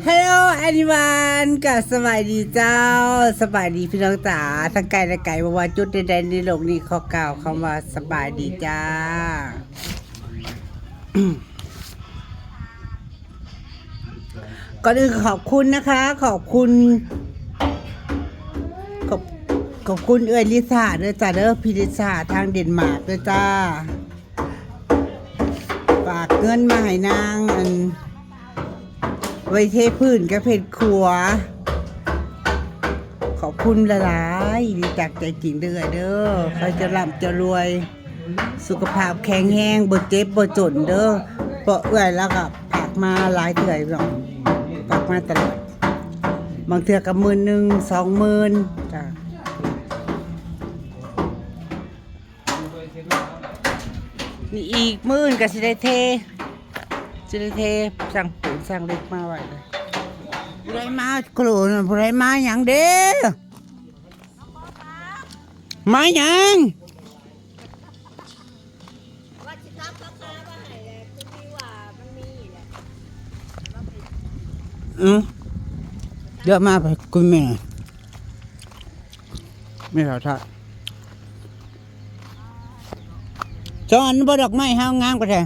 ฮัลโหลแอนิวันกับสบายดีเจ้าสบายดีพี่น้องจ๋าทั้งไกลและไกลบอกว่าจุดใดๆในโลกนี้เขากล่าวคำว่าสบายดีจ้า ก่อนอื่นขอบคุณนะคะ ขอบคุณขอบคุณเอื้อยลิซ่าด้วยจ้าเด้อพี่ลิซ่าทางเดนมาร์กด้วยจ้าฝากเงินมาให้นางไว้เทพื้นกับเพชรครัวขอบคุณหลายๆดีจากใจจริงเด้อเด้อเขาจะร่ำจะรวยสุขภาพแข็งแรงบ่เจ็บบ่จนเด้อเพราะเอื้อยแล้วก็ฝากมาหลายเทื่อเนาะฝากมาตลอดบางเทื่อก็10,000 20,000จ้ะนี่อีกมื้อก็สิได้เทสั่งปูนสั่งเล็กมาไว้เลยผู้ใดมาโกรธผู้ใดมาหยังเด้อมาหยังเดี๋ยวมาไปคุณแม่ไม่เท่าท่าจอนบ่ดอกไม้ห้าวงามกว่าแท้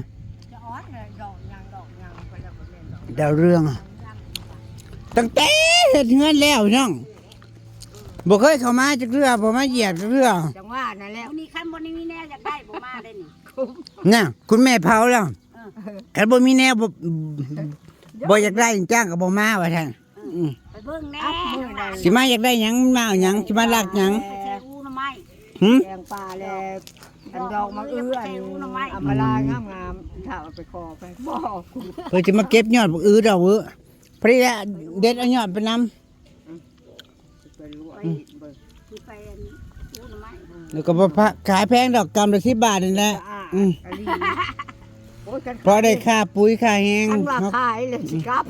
เดาเรื่องตั้งแต่เฮ็ดเฮือนแล้วน้องบ่เคยเข้ามาจักเทื่อบ่มาเหยียบจักเทื่อจังว่านั่นแหละนี่คันบ่มีแน่อยากได้บ่มาได้นี่น่ะคุณแม่เผาแล้วคันบ่มีแนวบ่อยากได้จ้างก็บ่มาว่าซั่นไปเบิ่งแน่สิมาอยากได้หยังมาเอาหยังสิมาลักหยังอูหน่อไม้แกงปลาแลอันดอกมะเอื้ออันอำมาลางามๆถ้าเอาไปคอไปบ่เพิ่นสิมาเก็บยอดบักอื้อดอกเว้อพริยะเด็ดเอายอดไปนำไปอูหน่อไม้แล้วก็บ่ขายแพงดอกกำละ10 บาทนี่แหละพอได้ค่าปุ๋ยค่าแห้งอันว่าขายเลยสิครับ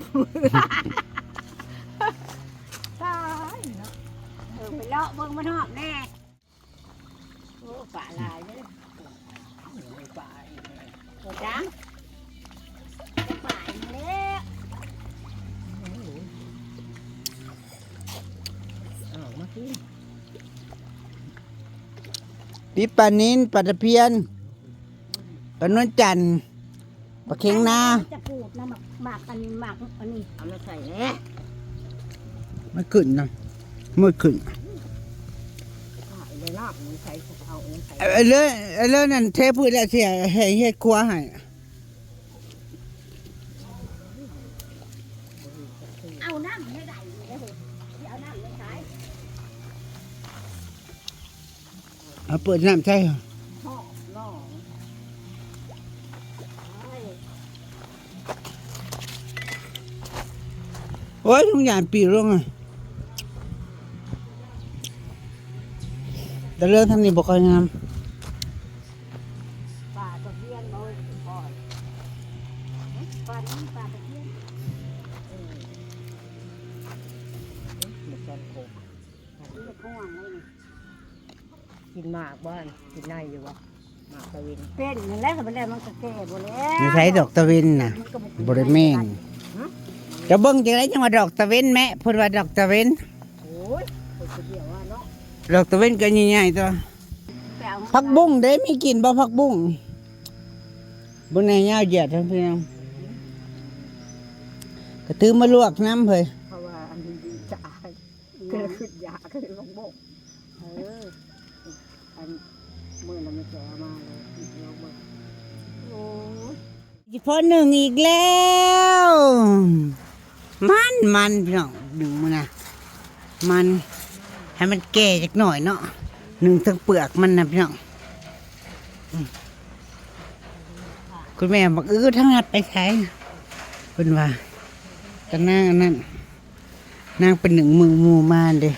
ตายเนาะไปเลาะเบิ่งมันหอมแน่โอ้ป่าลายเด้อป่าบ่จังป่าเด้อปีปลานินปลาตะเพียนปลานวลจันทร์ปลาเค็งนาจะปลูกนะหมากอันนี้หมากอันนี้เอามาใส่แน่ไม่ขึ้นนะไม่ขึ้นเลยลาบมันใส่เอาใส่เลยนั่นเทพื้นแล้วเสียให้เฮ็ดครัวให้เอาน้ำไม่ได้เลยเอาน้ำไม่ใช้เอาเปิดน้ำใช่เหรอโอ้ยทุกอย่างปีร่วงอ่ะแต่เรื่องทางนี้บอกค่อยงามปลาตะเพียนบ่อยปลานี้ปลาตะเพียนกินหมากบ้านกินในอยู่วะหมากตะวินเป็นนั่นแหละมันแล้วมันก็แก่บ่แล้วนี่ใช้ดอกตะวินน่ะบริเมนจะเบิ่งจังได๋จังว่าดอกตะเวนแม่เพิ่นว่าดอกตะเวนโอ้ยคนเดียวว่าเนาะดอกตะเวนก็ใหญ่ๆตัวผักบุ้งเด้มีกินบ่ผักบุ้งบ่แน่ยาวเหยียดท่านพี่น้องก็ถือมาลวกน้ำเพิ่นเพราะว่าอันนี้ดีจ่ายก็ขึ้นยาก็เลยลงอันมื้อละไม่แก่มาเลยลองเบิ่งโอ้ยพอหนึ่งอีกแล้วมันพี่น้องหนึ่งมื้อนะมันให้มันแก่จักหน่อยเนาะหนึ่งทั้งเปลือกมันนะพี่น้องคุณแม่บอกทั้งนัดไปใช้เพิ่นว่ากันนางนั่นนางเป็นหนึ่งมือมูมานเด้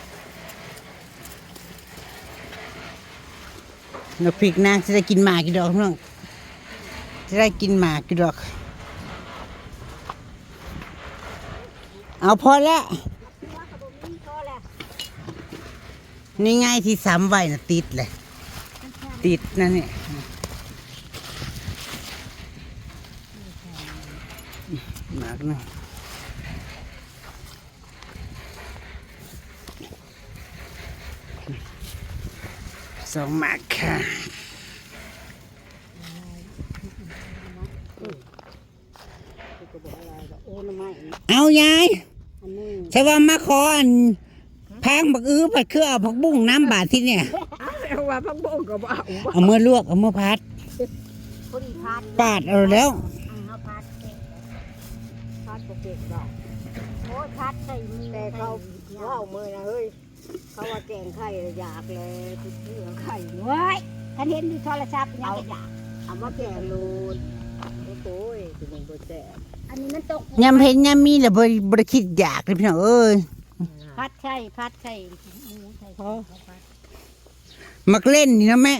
เราพริกนางจะได้กินหมากกี่ดอกพี่น้องจะได้กินหมากกี่ดอกเอาพอแล้วนี่ไงที่ซ้ำไว้นะติดเลยติดนั่นเนี่ยหมากนะ สองหมากค่ะ ก็บอกอะไรก็โอ้น้ำไม้ เอายาย อันนี้ ใช่ว่ามาขออันแพงบักผัดคือเอาผักบุ้งน้ำบาดที่เนี่ย เอาว่าพักบ่งก็บ่เอา เอามือลวกเอามือพัด คนพัด ปาดเอาแล้ว เอาพัดเก่ง พัดบ่เก่งดอก โอ้พัดใส่มือ แต่เขาว่าเอามือนะเฮ้ยเขาว่าแกงไข่อยากเลยทุกเรื่องไข่ เว้ยท่านเห็นดูโทรศัพท์ยังจะอยาก เอามาแกงรูดโอ้ยคือมันบ่แซ่บ อันนี้มันตก ยำเห็นยำมีแล้วบริคิดอยากเลยพี่น้องเอ้ย พัดใช่พัดใช่หมูใช่พัด มักเล่นนี่นะแม่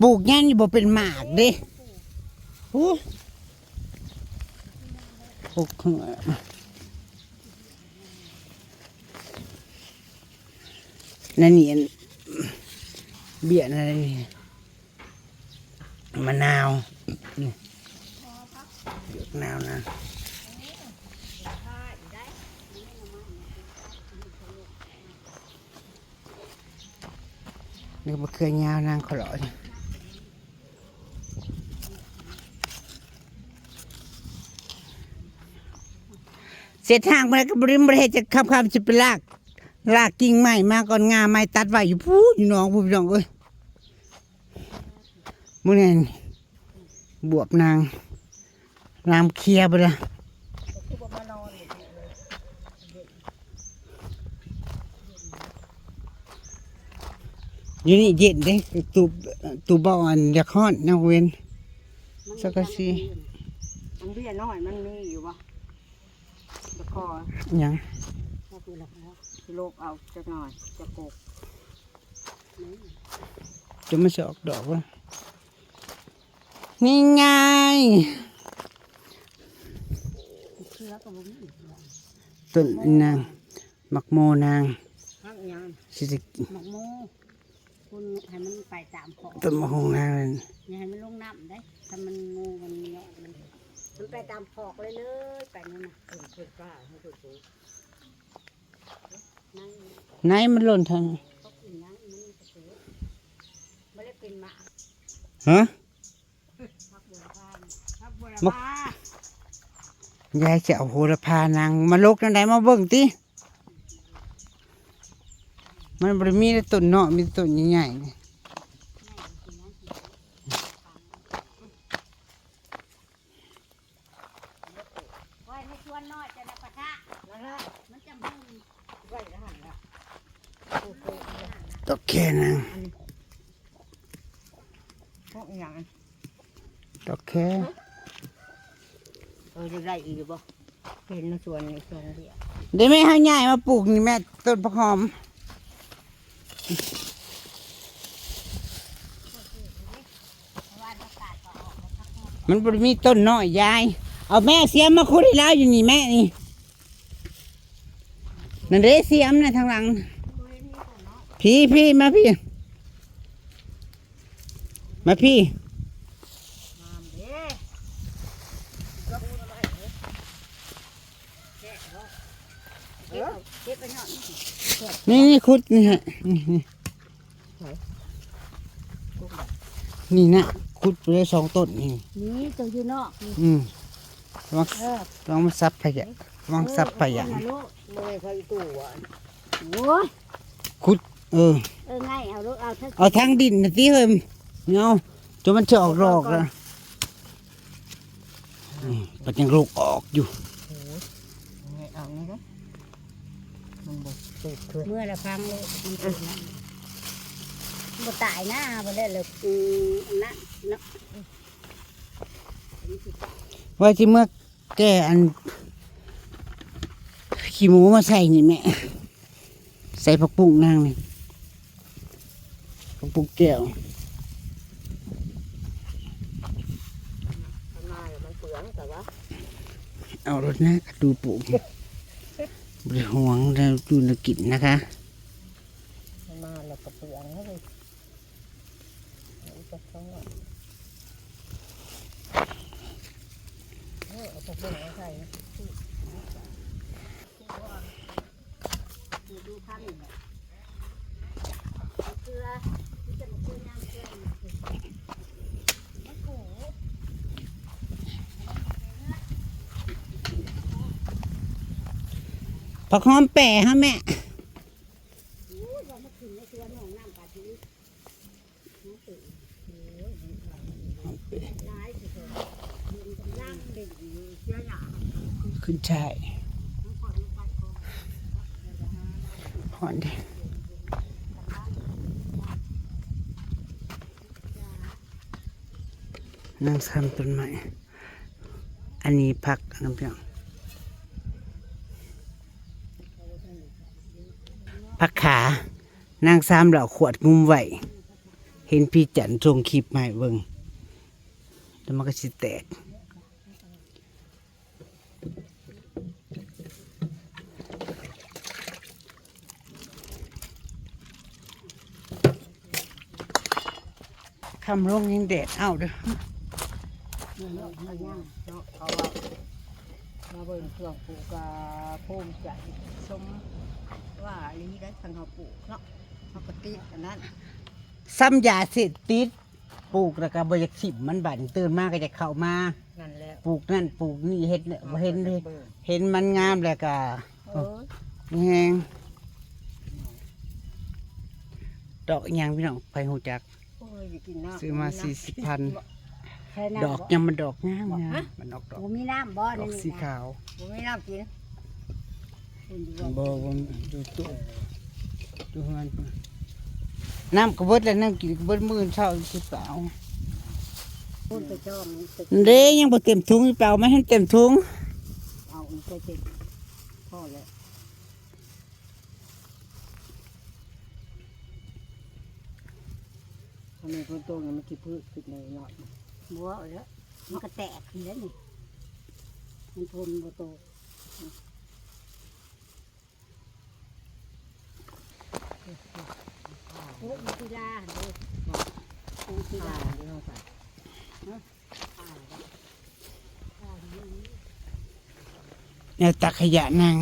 ปลูกยันอยู่บ่เป็นหมากเด้โอ้ปลูกข้างหลังนั่นนี่อันเบี้ยอะไรนี่มะนาวนี่เบี้ยมะนาวนะนี่มะเขือยาวนางขลอยเสร็จทางไปก็บริมบริเหตุจะขับจะไปลากกิ่งไม้มาก่อนงาไม้ตัดไว้อยู่พูดอยู่น้องพูดพี่น้องเอ้ยมื้อนี้บวบนางรามเคลียร์ไปละอยู่นี่เย็นเด้ตูบ่อนอยากฮ้อนนักเว้นสักกะสิ มันเบี้ยน้อยมันมีอยู่บ่ตะคอ หยัง มาคุยแล้วครับ โลกเอาจักหน่อยจะกก จะมาสออกดอกวะนี่ไง เชื้อกับผม ต้นนางมักโมนาง พักยัง สิจะ หมกโมคุณให้มันไปตามขอ ต้นมะฮงนางนั่น อย่าให้มันลงน้ำได้ถ้ามันงูมันเนาะมันไปตามขอกเลยไปนั่นน่ะ เพิ่นกล้าให้เพิ่นปลูก นั่ง ไหนมันหล่นทาง เขากินนั่งมันกระสือไม่ได้เป็นหมา ฮะ พักบัวพาน พักบัว มกยายจะเอาโหระพานางมาลกนั่นไหนมาเบิ่งติมันบ่ได้มีแต่ต้นเนาะมีแต่ต้นใหญ่ๆนี่ ไว้ในชวนน้อยจะได้ปะทะ นั่นแหละ มันจะมึง ไว้แล้วหั่นล่ะ ดอกแค่นาง พวกหยัง ดอกแค่ จะได้อีกบ่เห็นในสวนนี่สวนเดียว ได้ไหมเฮาใหญ่มาปลูกนี่แม่ต้นผักหอมมันบ่ได้มีต้นน้อยยายเอาแม่เสียมมาคุดให้แล้วอยู่นี่แม่นี่นั่นเด้เสียมนะทางหลังพี่มาพี่มาพี่ เก็บไปหน่อย นี่คุดนี่ฮะนี่นะคุดไปได้2 ต้นนี่ นี่ตัวอยู่นอกนี่ ลอง เออ ลองมาซับไปอ่ะลองซับไปอ่ะ ลูก บ่ได้ใครตู้อ่ะ โอ้ย คุดง่ายเอาลูกเอาถ้า เอาทางดินนะที่เฮ้ยเงาจนมันจะออกดอกแล้วมันยังลูกออกอยู่ เอานี่ก็มันบ่ติดคือ เมื่อละพังเลยมันเป็นนะบ่ตายหน้าบ่ได้เลยนั่นเนาะ ว่าที่เมื่อแกอันขี้หมูมาใส่นี่แม่ใส่ผักปุ้งนางนี่ผักปุ้งแก้ว ทำมาแล้วมันเปลืองแต่ว่า เอารถนะดูปลูกบริหวงแล้วดูนกินนะคะ ทำมาแล้วก็เปลืองเลยเอาไปข้างนอกเอาไปเปลืองใส่ ดูพันเกลือ ผักหอมแปะฮะแม่ขึ้นใช่พอนดินั่งทำต้นไม้อันนี้พักน้ำเพียงพักขานางซ้ำเหล่าขวดงุมไหวเห็นพี่จันทรงคลิปใหม่เบิ่งแล้วมันก็สิแตกคำลงยังแดดเอาเด้อ เขาว่ามาเบิ่งเครื่องปลูกกะภูมิใจชมว่าลีได้ทางเขาปลูกเนาะเขาก็ติดอันนั้น ซ้ำยาเสพติดปลูกแล้วก็บอยากสิบมันบั่นตื่นมากก็จะเข้ามา นั่นแหละ ปลูกนั่นปลูกนี่เห็นเนี่ยเห็นเลยเห็นมันงามแล้วก็ เออ แหงดอกอิหยังพี่น้องไปหูจัก โอ้ยอย่ากินน้ำ ซื้อมา40,000 ใช่น้ำ ดอกยังมันดอกงามงามมันออกดอก บ่มีน้ำบ่ ดอกสีขาว ผมไม่น้ำกิน บ่ดูตู้ดูเฮือนน้ำกระเบิดแล้วน้ำกินกระเบิดมื้อเช้าสิเปล่า พูดไปชอบ เด้ยังบ่เต็มถุงเปล่าไม่ให้เต็มถุง เอาอีกเจ็ดพ่อเลยทำไมคนโตเนี่ยมันคิดพืชคิดในหน่อย บัวแล้วมันก็แตกขึ้นแล้วนี่มันทนบ่โตโอ้ยกีฬาเด้อโอ้ยกีฬา ที่เราใส่ เนี่ยตักขยะนาง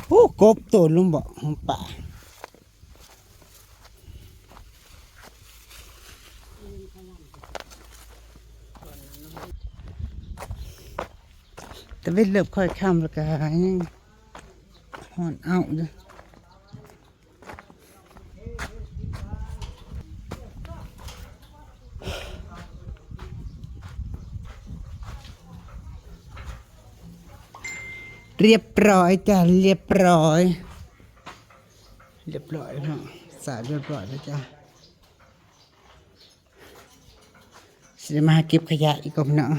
โอ้กบตัวลุงบอกของป่าแต่เวทเลิบค่อยข้ามแล้วก็ยังหอนเอาเด้อเรียบร้อยจ้ะเรียบร้อยเนาะสะอาดเรียบร้อยแล้วจ้ะสิได้มาเก็บขยะอีกก่อนเนาะ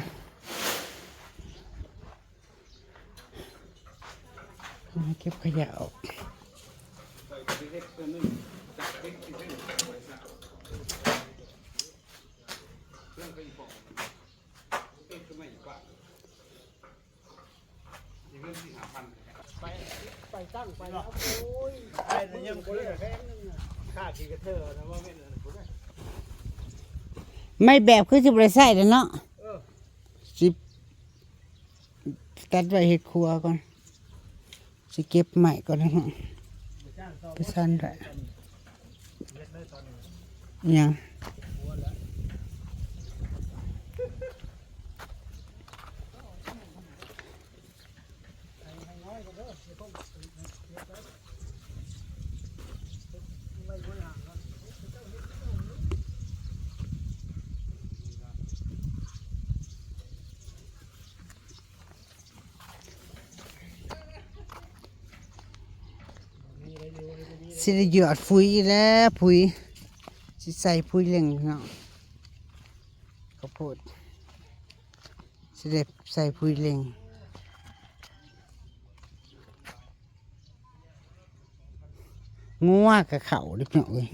มาเก็บขยะออกไปตั้งไปแล้วโอ้ยไปเนี่ยยังคนเลยค่าขี่กระเทอนะว่าไม่เนี่ยคนเลย ไม่แบบคือสิบไรใส่แล้วเนาะสิตัดไว้เห็ดครัวก่อนสิเก็บใหม่ก่อนนะฮะไปสั้นได้ยังสิได้หยอดปุ๋ยแล้วปุ๋ยสิใส่ปุ๋ยเลี้ยงเนาะข้าวโพดสิได้ใส่ปุ๋ยเลี้ยงงัวกับเขาเด็กเนาะเอ้ย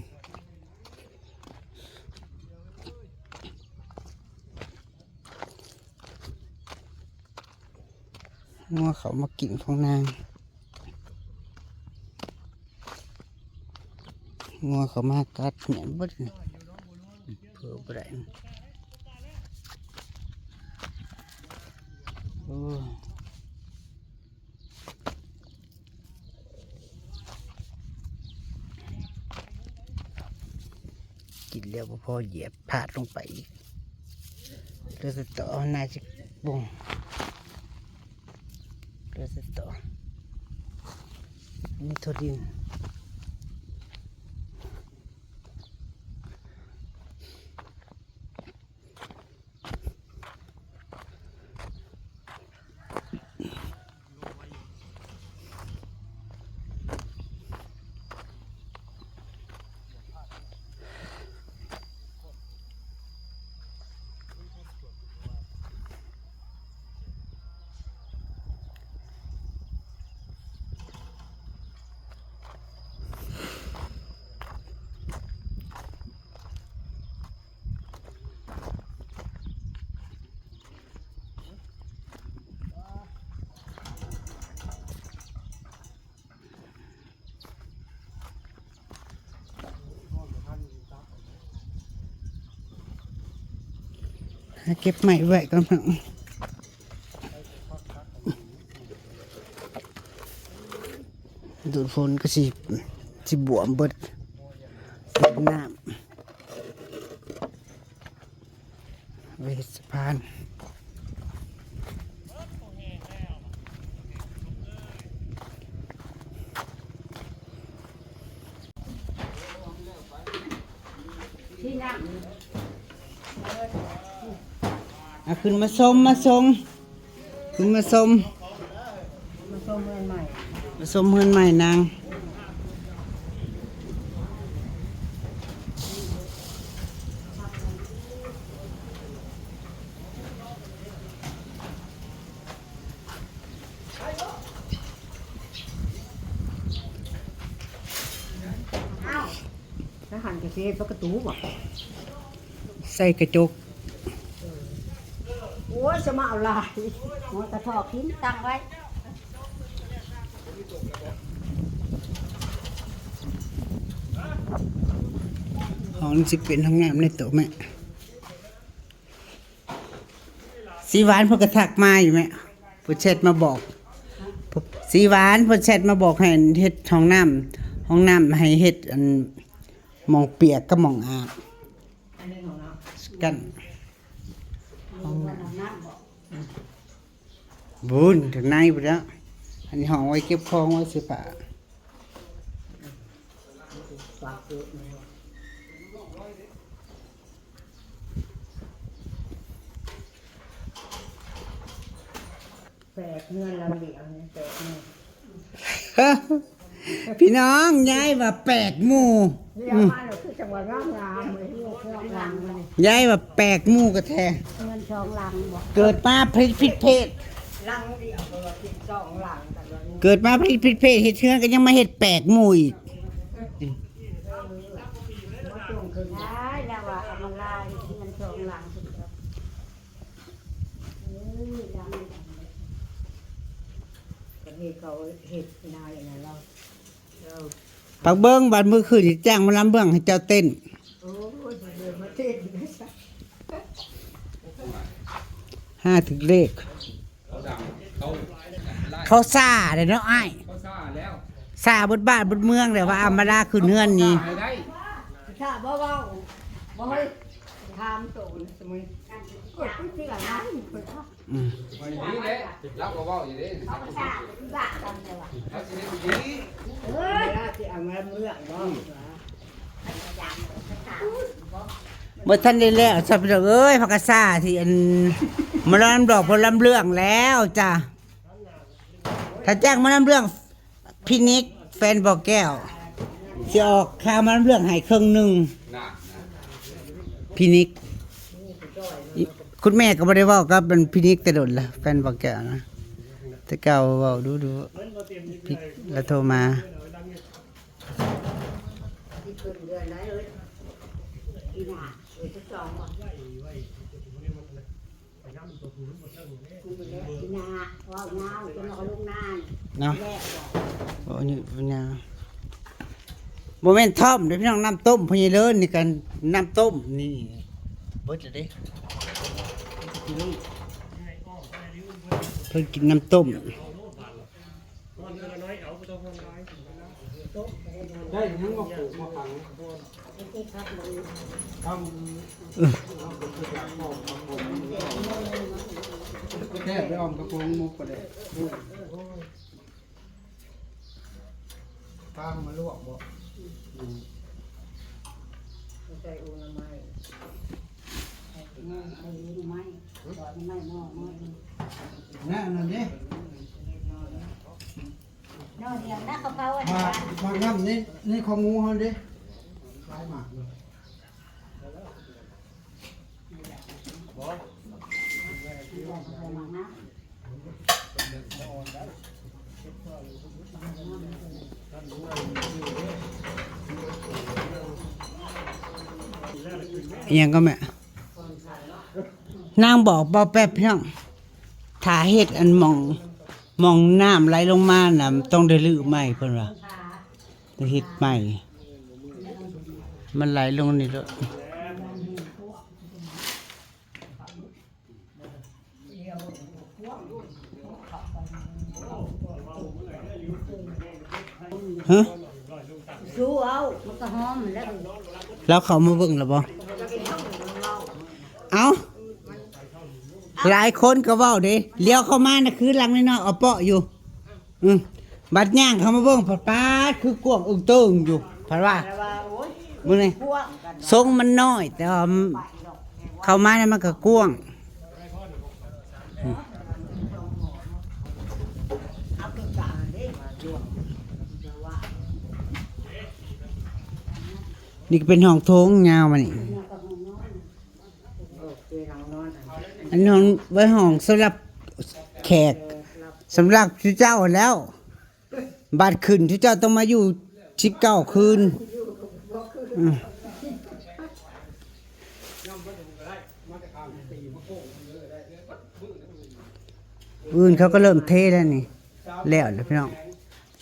งัวเขามากินของนางงัวเขามากัดเนี่ยบดเพื่อบ่ได้โอ้ ดี๋ยวบ่พอเหยียบพลาดลงไปอีกเรือสตอน่าจะบุ้งเรือสตอนี่ทอดินเก็บใหม่ไว้ก่อนเนาะดูดฝนก็สิบวมเบิดน้ำไว้สะพานที่นั่ง ขึ้นมาส้มขึ้นมาส้ม มาส้มเมืองใหม่ มาส้มเฮือนใหม่นางทหารเกษตรปกตูบ่ ใส่กระจก โอ้ยจะมาเอาลาย หัวกระทอกทิ้งตั้งไว้ ห้องนี้สิเป็นห้องน้ำในโต๊ะแม่สีหวานเพิ่นก็ทักมาอยู่แม่เพิ่นแชทมาบอกสีหวานเพิ่นแชทมาบอกให้เฮ็ดห้องน้ำให้เฮ็ดอันหมองเปียกกับหมองอาบ อันนี้ของเรา กัน ห้องน้ำบอก บุญถึงในไปแล้วอันนี้ห้องไว้เก็บของไว้สิป่า ฝากเกิดมาแปลกเงินลำเดียวเนี่ยแปลกเงิน พี่น้องยายว่าแปลกหมู่ เรียกมาเราคือจังหวัดงามเลยที่เครื่องรังมาเนี่ย ยายว่าแปลกหมู่กระแท เงินช่องลังบอก เกิดมาผิดเพศ รังเดียวเราติดสองหลังแต่ละนี้ เกิดมาผิดเพศเฮ็ดเชื้อก็ยังมาเฮ็ดแปลกหมู่อีก มาจุ่มขึ้น ได้แล้วว่าเอามาลายเงินช่องลังสุดแล้วลัง กันนี่เขาเห็ดนายอย่างเรา ปักเบิ้งบัดมื้อคืนสิจ้างมาลำเบื้องให้เจ้าเต้น โอ้ยเดินมาเต้นนะจ๊ะ 5ถึงเลข เขาดังเขาไล่ เขาซ่าเด้เนาะอ้าย เขาซ่าแล้ว ซ่าบดบ้านบดเมืองเลยว่าอามาลาขึ้นเฮือนนี่ ตายได้ ถ้าบ่เว้าบ่ให้ถามโตนสมัยกดที่หลังนั้นเพิ่นว่า อืม วันนี้แหละรับก็เว่าอย่างนี้ เขาก็ชาบ้ากันเลยว่ะ เขาสิได้ดี เวลาที่เอามาเมื่องบ่ บ่ทันได้แล้วสับเอ้ยพักกะซ่าที่อันมาลำดอกพลำเรื่องแล้วจ้ะถ้าจ้างมาลำเรื่องพี่นิกแฟนบอกแก้วสิออกค่ามาลำเรื่องให้ครึ่งหนึง น่ะ พี่นิกคุณแม่ก็บ่ได้เว้ากับเป็นพี่นิกแต่โดนละแฟนบอกแก้วนะแต่เก่าเว้าดูพี่แล้วโทรมา ที่เพิ่นเดือนไหนเอ้ย อีหน้าจะจองบอกอีหน้าว่าเงาจะนอนลูกนาน เนาะ แรกบอก โอ้นี่ปัญญาบ่แม่นท่อมเด้อพี่น้องน้ำต้มพญเลิศนี่กันน้ำต้มนี่เบิดเลยเพิ่นกินน้ำต้ม นอนเรือน้อยเอา ได้ยังมาปลูกมาฝังทำแค่ไปออมกระโปรงมุกก็ได้ข้างมาลวกบ่ ใส่อุณไม้แน่นั่นนี่ นอนเดียวนะเขาอัน มาน้ำนี่ของงูเขาดิลายหมากเลย อิหยังก็แม่นางบอกบ่แป๊บพี่น้องถ้าเฮ็ดอันหมองน้ำไหลลงมาน่ะต้องได้ลื้อใหม่เพิ่นว่าได้เฮ็ดใหม่มันไหลลงนี่แล้วฮะ สู้เอามันก็หอมแล้ว แล้วเขามาเบิ่งแล้วบ่เอ้าหลายคนก็เว้าเด้เลี้ยวเข้ามาน่ะคือหลังน้อยๆเอาเปาะอยู่บัดย่างเขามาเบิ่งปัดปาดคือกวางอึ้งตึงอยู่เพราะว่ามื้อนี้ทรงมันน้อยแต่ว่าเข้ามาเนี่ยมันก็กว้างนี่ก็เป็นห้องโถงยาวมานี่อันนี้ห้องไว้ห้องสำหรับแขกสำหรับที่เจ้าแล้วบัดขึ้นที่เจ้าต้องมาอยู่19คืนอื่นเขาก็เริ่มเทแล้วนี่แล้วพี่น้อง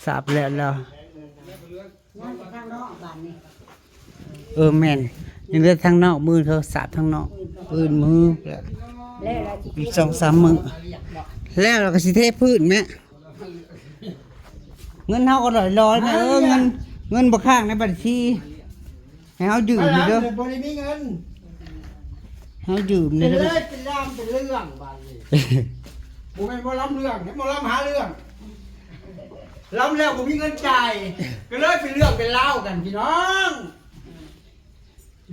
สาบแล้วแม่นยังเหลือทางนอกมือเขาสาบทางนอกอื่นมือแล้วอีก2-3 มื้อแล้วเราก็สิเทพื้นแม่เงินเฮาก็ลอยๆนะเงินบ่ค้างในบัญชีให้เฮายืมนี่เด้อ บ่ได้มีเงิน เฮายืมนี่ เป็น เด้อ เลยเป็นร่างเป็นเรื่องบานนี้บ่แม่นบ่ล้ำเรื่องเห็นบ่ล้ำหาเรื่องล้ำแล้วบ่มีเงินจ่ายก็เลยเป็นเรื่องเป็นราวกันพี่น้อง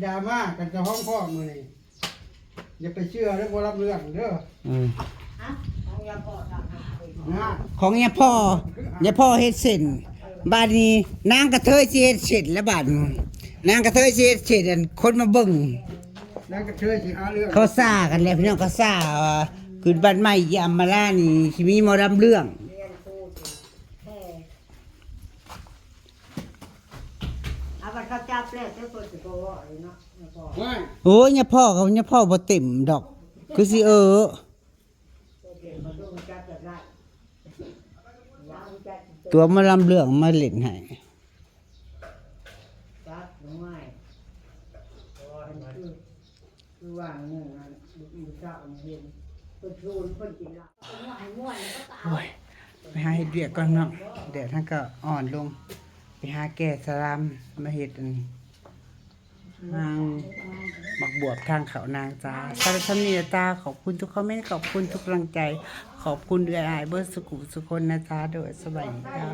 ดราม่ากันจะห้องพ่อมื้อนี้อย่าไปเชื่อเรื่องบ่ล้ำเรื่องเด้อนะ ของยาพ่อเฮ็ดเส้นบาดนี้นางกระเทยสิเฮ็ดเส้นแล้วบาดนี้นางกระเทยสิเฮ็ดเส้นอันคนมาเบิ่ง นั่นก็เชื่อสิหาเรื่อง เขาซ่ากันแล้วพี่น้องเขาซ่าว่าขึ้นบ้านใหม่ยามมาล่านี่สิมีหมอลำเรื่อง เอาไปเขาจับแล้วเจ้าตัวสิบ่ว่าเลยเนาะ ว่า โอ้ยยาพ่อเขายาพ่อบ่เต็มดอก คือสิตัวหมาลำเรื่องมาเล่นให้ จับหรือไม่คือว่างหนึ่งอันอยู่เจ้าเย็นเพิ่นชูนเพิ่นกินเหล้า โอ้ยไปหาเฮ็ดเวียกก่อนเนาะแดดท่านก็อ่อนลง ไปหาแก่สลามมาเฮ็ดอันนางบักบวบทางเขานางจ้าสารชั้นนี้ตาขอบคุณทุกคอมเมนต์ขอบคุณทุกกำลังใจ ขอบคุณเอื้ออายเบิร์ดสุขุสุคนนะจ้าโดยสบายดีจ้า